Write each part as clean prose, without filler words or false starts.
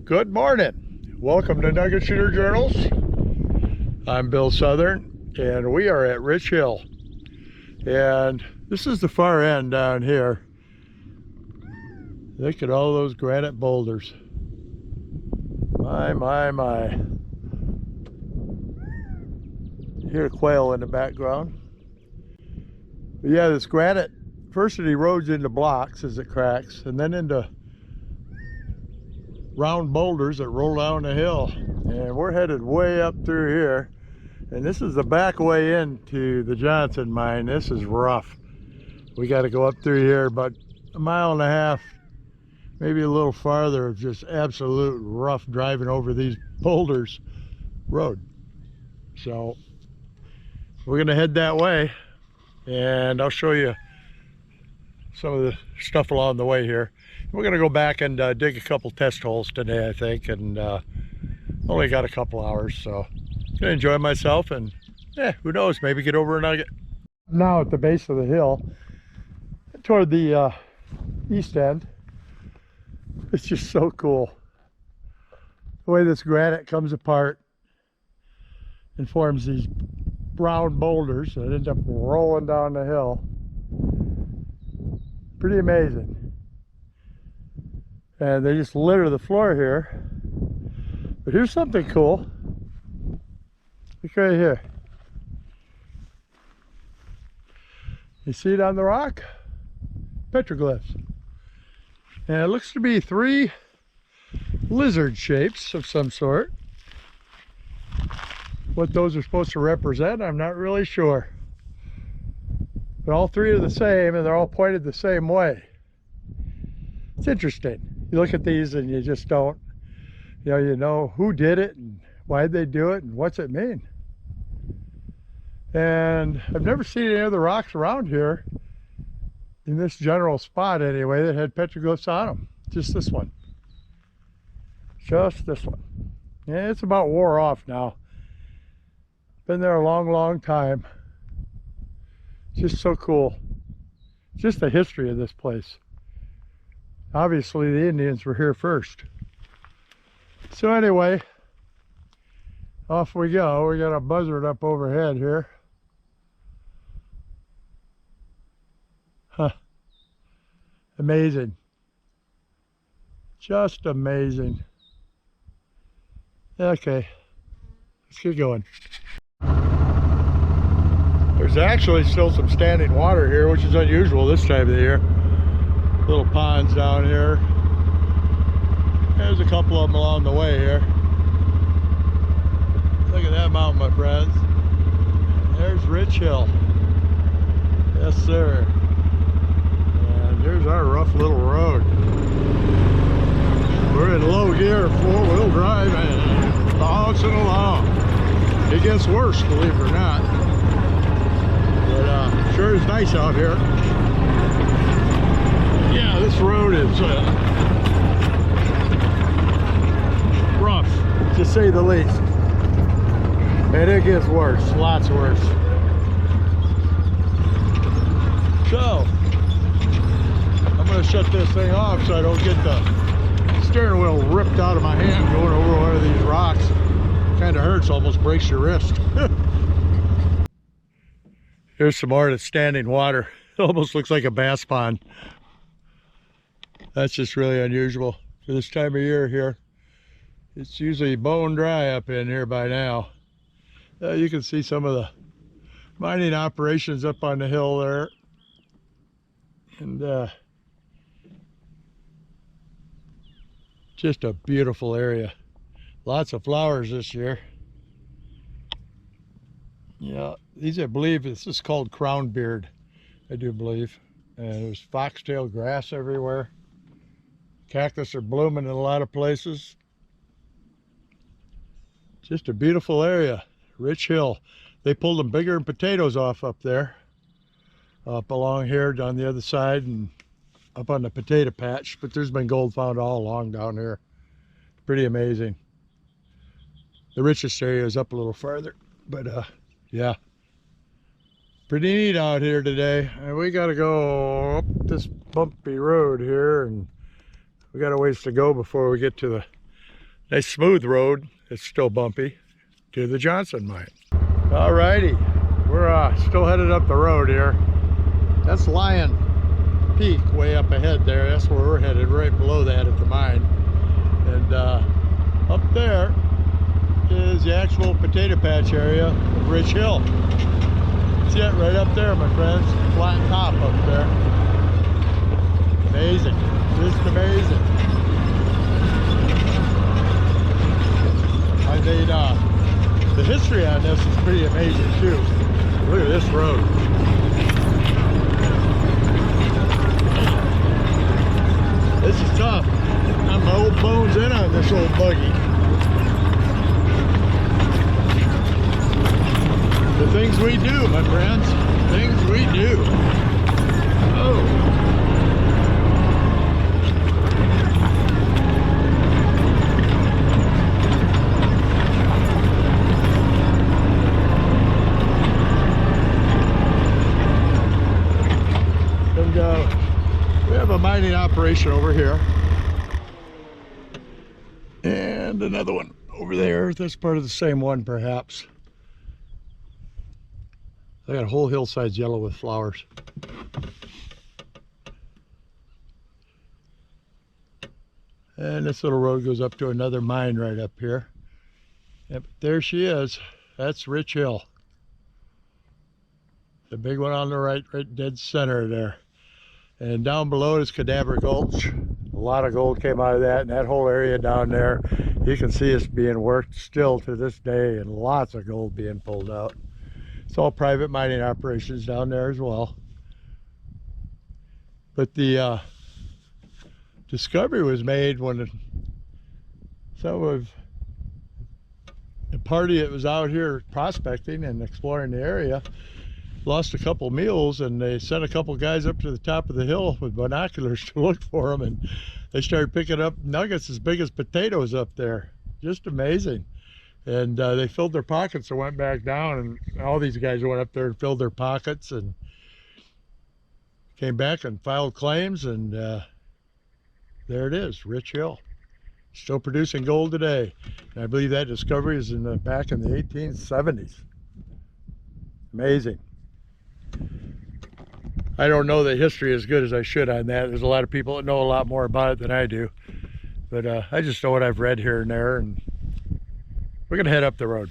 Good morning. Welcome to Nugget Shooter Journals. I'm Bill Southern, and we are at Righ Hill. And this is the far end down here. Look at all those granite boulders. My. You hear quail in the background. But yeah, this granite, first it erodes into blocks as it cracks, and then into round boulders that roll down the hill. And we're headed way up through here, and this is the back way into the Johnson mine. This is rough. We got to go up through here about a mile and a half, maybe a little farther, of just absolute rough driving over these boulders road. So we're gonna head that way, and I'll show you some of the stuff along the way here. We're gonna go back and dig a couple test holes today, I think, and only got a couple hours, so gonna enjoy myself, and yeah, who knows, maybe get over a nugget. Now at the base of the hill toward the east end. It's just so cool the way this granite comes apart and forms these round boulders that end up rolling down the hill. Pretty amazing. And they just litter the floor here. But here's something cool. Look right here. You see it on the rock? Petroglyphs. And it looks to be 3 lizard shapes of some sort. What those are supposed to represent, I'm not really sure. But all 3 are the same, and they're all pointed the same way. It's interesting. You look at these and you just don't, you know who did it and why did they do it and what's it mean. And I've never seen any other rocks around here, in this general spot anyway, that had petroglyphs on them. Just this one. Just this one. Yeah, it's about wore off now. Been there a long time. Just so cool. Just the history of this place. Obviously the Indians were here first. So anyway, off we go. We got a buzzard up overhead here. Huh. Amazing. Just amazing. Okay, let's get going. There's actually still some standing water here, which is unusual this time of the year. Little ponds down here. There's a couple of them along the way here. Look at that mountain, my friends. There's Righ Hill. Yes, sir. And here's our rough little road. We're in low gear, 4-wheel drive, and bouncing along. It gets worse, believe it or not. But sure is nice out here. Yeah, this road is rough, to say the least. And it gets worse, lots worse. So, I'm going to shut this thing off so I don't get the steering wheel ripped out of my hand going over one of these rocks. Kind of hurts, almost breaks your wrist. Here's some more of the standing water. It almost looks like a bass pond. That's just really unusual for this time of year here. It's usually bone dry up in here by now. You can see some of the mining operations up on the hill there. And just a beautiful area. Lots of flowers this year. Yeah, these, I believe, this is called crown beard, I do believe. And there's foxtail grass everywhere. Cactus are blooming in a lot of places. Just a beautiful area. Righ Hill. They pulled them bigger than potatoes off up there. Up along here, down the other side, and up on the potato patch. But there's been gold found all along down here. Pretty amazing. The richest area is up a little farther. But yeah. Pretty neat out here today. And we got to go up this bumpy road here, and we got a ways to go before we get to the Nice smooth road. It's still bumpy to the Johnson mine. Alrighty, we're still headed up the road here. That's Lion Peak way up ahead there. That's where we're headed, right below that at the mine. And up there is the actual potato patch area of Righ Hill. See it right up there, my friends. Flat top up there. Amazing, just amazing. I mean, the history on this is pretty amazing too. Look at this road. This is tough. Got my old bones in on this old buggy. The things we do, my friends. Things we do. Oh. We have a mining operation over here and another one over there. That's part of the same one, perhaps. They got a whole hillside's yellow with flowers. And this little road goes up to another mine right up here. Yep, there she is. That's Righ Hill. The big one on the right dead center there. And down below is Cadaver Gulch. A lot of gold came out of that, and that whole area down there, you can see it's being worked still to this day, and lots of gold being pulled out. It's all private mining operations down there as well. But the discovery was made when some of the party that was out here prospecting and exploring the area lost a couple mules, and they sent a couple guys up to the top of the hill with binoculars to look for them, and they started picking up nuggets as big as potatoes up there. Just amazing. And they filled their pockets and went back down, and all these guys went up there and filled their pockets and came back and filed claims, and there it is, Righ Hill. Still producing gold today. And I believe that discovery is back in the 1870s. Amazing. I don't know the history as good as I should on that. There's a lot of people that know a lot more about it than I do. But I just know what I've read here and there, and we're gonna head up the road.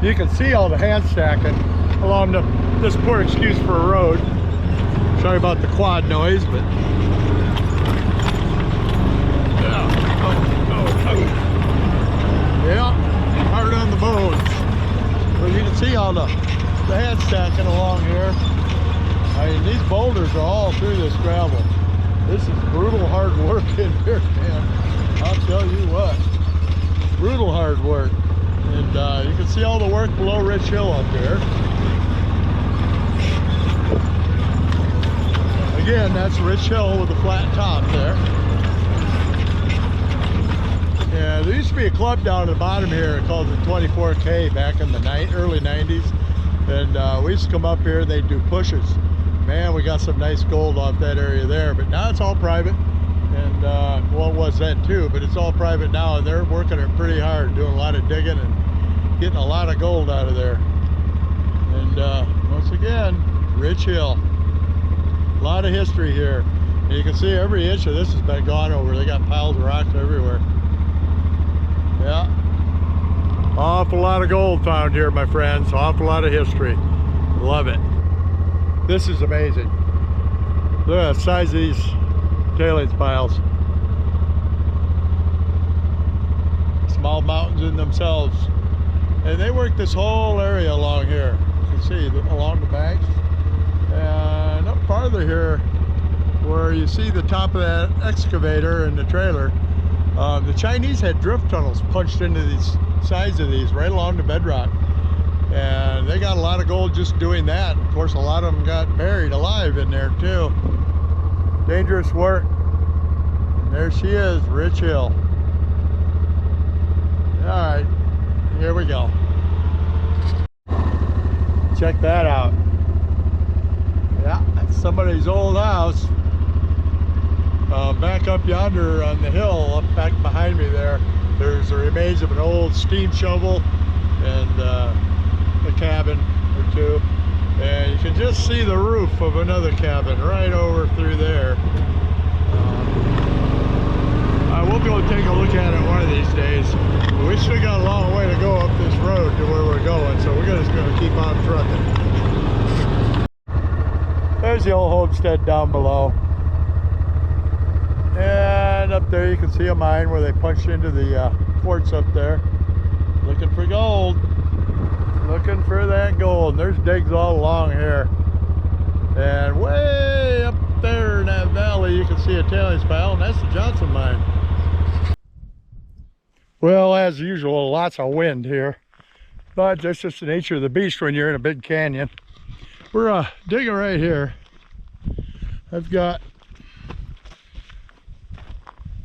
You can see all the hand stacking along this poor excuse for a road. Sorry about the quad noise, but yeah, hard on the bones. But you can see all the hand stacking along here. I mean, these boulders are all through this gravel. This is brutal hard work in here, man. I'll tell you what, brutal hard work. And you can see all the work below Righ Hill up there. Again, that's Righ Hill with a flat top there. Yeah, there used to be a club down at the bottom here called the 24K back in the early 90s. And we used to come up here and they'd do pushes. Man, we got some nice gold off that area there, but now it's all private. And well, it was then too, but it's all private now, and they're working it pretty hard, doing a lot of digging and getting a lot of gold out of there. And once again, Righ Hill. A lot of history here. And you can see every inch of this has been gone over. They got piles of rocks everywhere. Yeah. Awful lot of gold found here, my friends. Awful lot of history. Love it. This is amazing. Look at the size of these tailings piles. Small mountains in themselves. And they work this whole area along here. You can see along the banks. And up farther here, where you see the top of that excavator and the trailer, the Chinese had drift tunnels punched into these sides of these right along the bedrock. And they got a lot of gold just doing that. Of course, a lot of them got buried alive in there too. Dangerous work. And there she is, Righ Hill. All right, here we go. Check that out. Yeah, that's somebody's old house. Back up yonder on the hill, up back behind me there. was the remains of an old steam shovel and a cabin or two. And you can just see the roof of another cabin right over through there. I will go take a look at it one of these days. We still got a long way to go up this road to where we're going, so we're just going to keep on trucking. There's the old homestead down below. And up there you can see a mine where they punched into the quartz up there. Looking for gold. Looking for that gold. And there's digs all along here. And way up there in that valley you can see a tailing pile, and that's the Johnson mine. Well, as usual, lots of wind here. But that's just the nature of the beast when you're in a big canyon. We're digging right here. I've got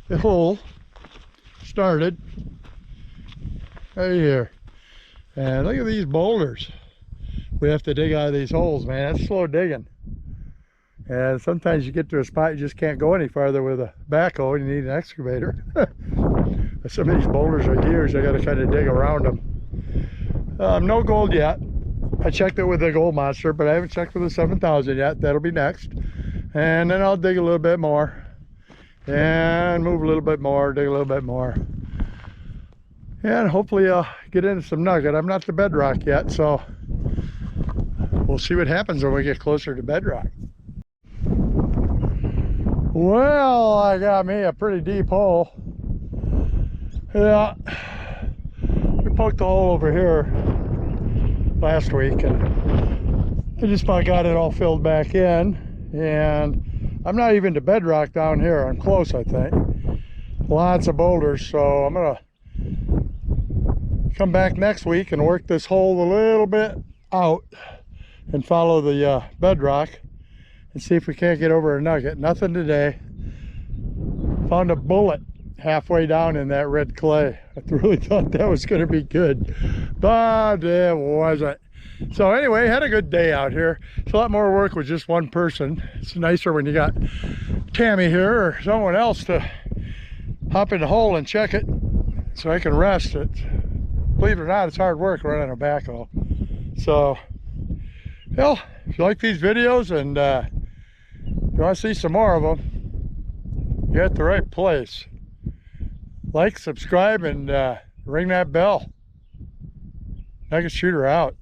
the hole started right here. And look at these boulders. We have to dig out of these holes, man. That's slow digging. And sometimes you get to a spot you just can't go any farther with a backhoe and you need an excavator. Some of these boulders are huge. I got to kind of dig around them. No gold yet. I checked it with the gold monster, but I haven't checked with the 7000 yet. That'll be next. And then I'll dig a little bit more. And move a little bit more, dig a little bit more. And hopefully I'll get into some nugget. I'm not to bedrock yet, so we'll see what happens when we get closer to bedrock. Well, I got me a pretty deep hole. Yeah, we poked the hole over here last week and I just about got it all filled back in, and I'm not even to bedrock down here. I'm close, I think. Lots of boulders, so I'm gonna come back next week and work this hole a little bit out and follow the bedrock and see if we can't get over a nugget. Nothing today. Found a bullet halfway down in that red clay. I really thought that was going to be good, but it wasn't. So anyway, had a good day out here. It's a lot more work with just one person. It's nicer when you got Tammy here or someone else to hop in the hole and check it so I can rest it. Believe it or not, it's hard work running a backhoe. So, well, if you like these videos and you want to see some more of them, you're at the right place. Like, subscribe, and ring that bell. Nugget Shooter out.